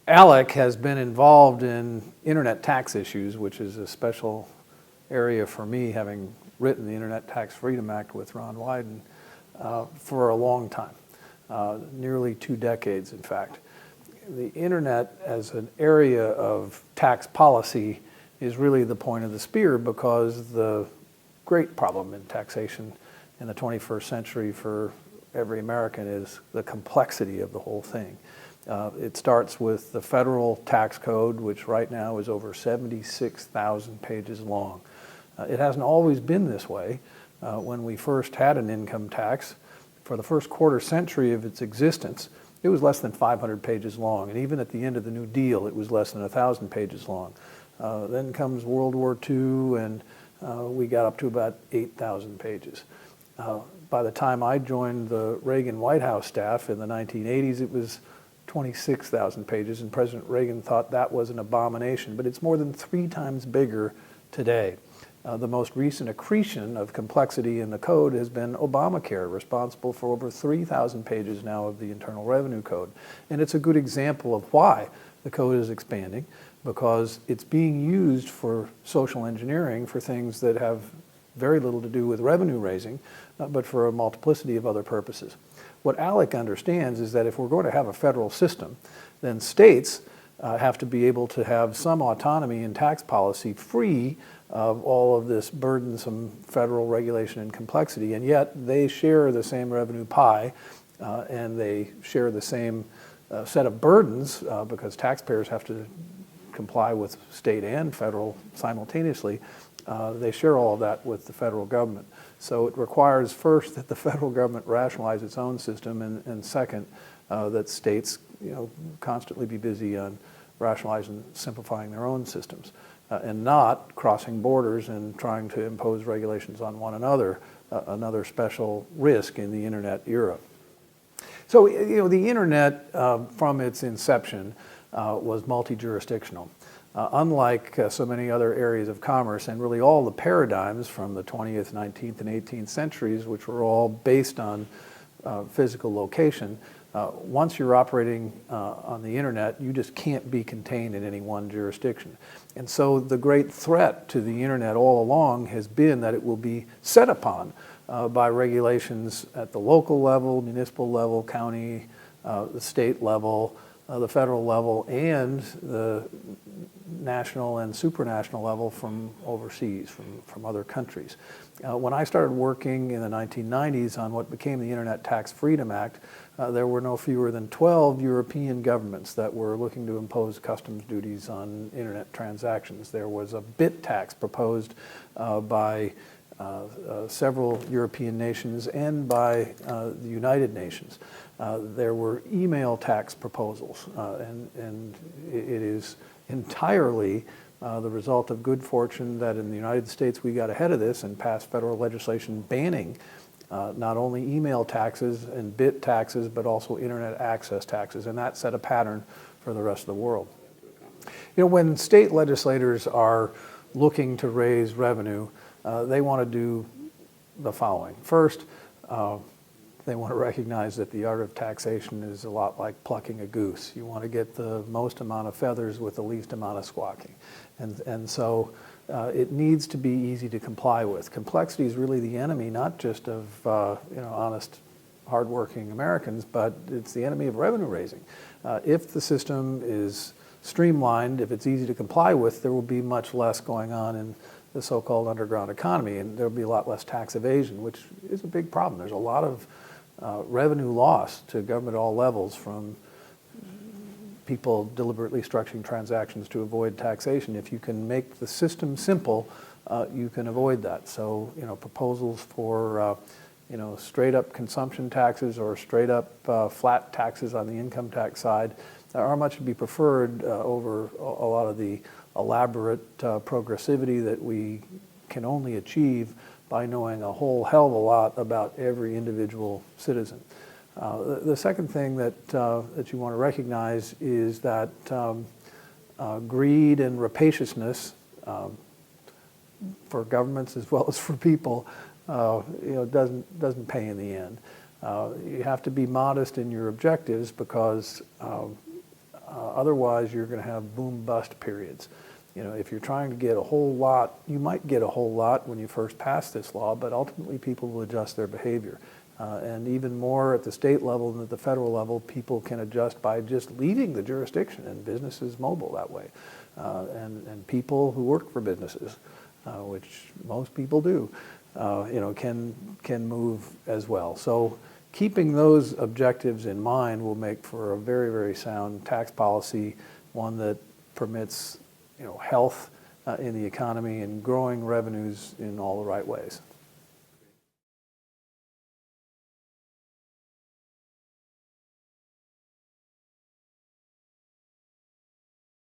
ALEC has been involved in internet tax issues, which is a special area for me, having written the Internet Tax Freedom Act with Ron Wyden for a long time, nearly 2 decades, in fact. The internet as an area of tax policy is really the point of the spear, because the great problem in taxation in the 21st century for every American is the complexity of the whole thing. It starts with the federal tax code, which right now is over 76,000 pages long. It hasn't always been this way. When we first had an income tax, for the first quarter century of its existence, it was less than 500 pages long, and even at the end of the New Deal, it was less than 1,000 pages long. Then comes World War II, and we got up to about 8,000 pages. By the time I joined the Reagan White House staff in the 1980s, it was 26,000 pages, and President Reagan thought that was an abomination, but it's more than 3 times bigger today. The most recent accretion of complexity in the code has been Obamacare, responsible for over 3,000 pages now of the Internal Revenue Code. And it's a good example of why the code is expanding, because it's being used for social engineering for things that have very little to do with revenue raising, but for a multiplicity of other purposes. What ALEC understands is that if we're going to have a federal system, then states have to be able to have some autonomy in tax policy, free of all of this burdensome federal regulation and complexity, and yet they share the same revenue pie, and they share the same set of burdens, because taxpayers have to comply with state and federal simultaneously. They share all of that with the federal government. So it requires, first, that the federal government rationalize its own system, and second, that states constantly be busy on rationalizing, simplifying their own systems, and not crossing borders and trying to impose regulations on one another, another special risk in the internet era. So the internet from its inception was multi-jurisdictional. Unlike so many other areas of commerce, and really all the paradigms from the 20th, 19th, and 18th centuries, which were all based on physical location, once you're operating on the internet, you just can't be contained in any one jurisdiction. And so the great threat to the internet all along has been that it will be set upon by regulations at the local level, municipal level, county, the state level, the federal level, and the national and supranational level from overseas, from other countries. When I started working in the 1990s on what became the Internet Tax Freedom Act, there were no fewer than 12 European governments that were looking to impose customs duties on internet transactions. There was a bit tax proposed by several European nations and by the United Nations. There were email tax proposals, and it is entirely the result of good fortune that in the United States we got ahead of this and passed federal legislation banning not only email taxes and bit taxes, but also internet access taxes, and that set a pattern for the rest of the world. When state legislators are looking to raise revenue, they want to do the following. First, they want to recognize that the art of taxation is a lot like plucking a goose. You want to get the most amount of feathers with the least amount of squawking. And so it needs to be easy to comply with. Complexity is really the enemy, not just of honest, hardworking Americans, but it's the enemy of revenue raising. If the system is streamlined, if it's easy to comply with, there will be much less going on in the so-called underground economy, and there'll be a lot less tax evasion, which is a big problem. There's a lot of revenue loss to government at all levels from people deliberately structuring transactions to avoid taxation. If you can make the system simple, you can avoid that. So, proposals for straight up consumption taxes or straight up flat taxes on the income tax side are much to be preferred over a lot of the elaborate progressivity that we can only achieve by knowing a whole hell of a lot about every individual citizen. The second thing that you want to recognize is that greed and rapaciousness for governments as well as for people, doesn't pay in the end. You have to be modest in your objectives, because Otherwise, you're going to have boom-bust periods. You know, if you're trying to get a whole lot, you might get a whole lot when you first pass this law, but ultimately people will adjust their behavior. And even more at the state level than at the federal level, people can adjust by just leaving the jurisdiction, and business is mobile that way. And people who work for businesses, which most people do, you know, can move as well. So keeping those objectives in mind will make for a very, very sound tax policy, one that permits, you know, health in the economy and growing revenues in all the right ways.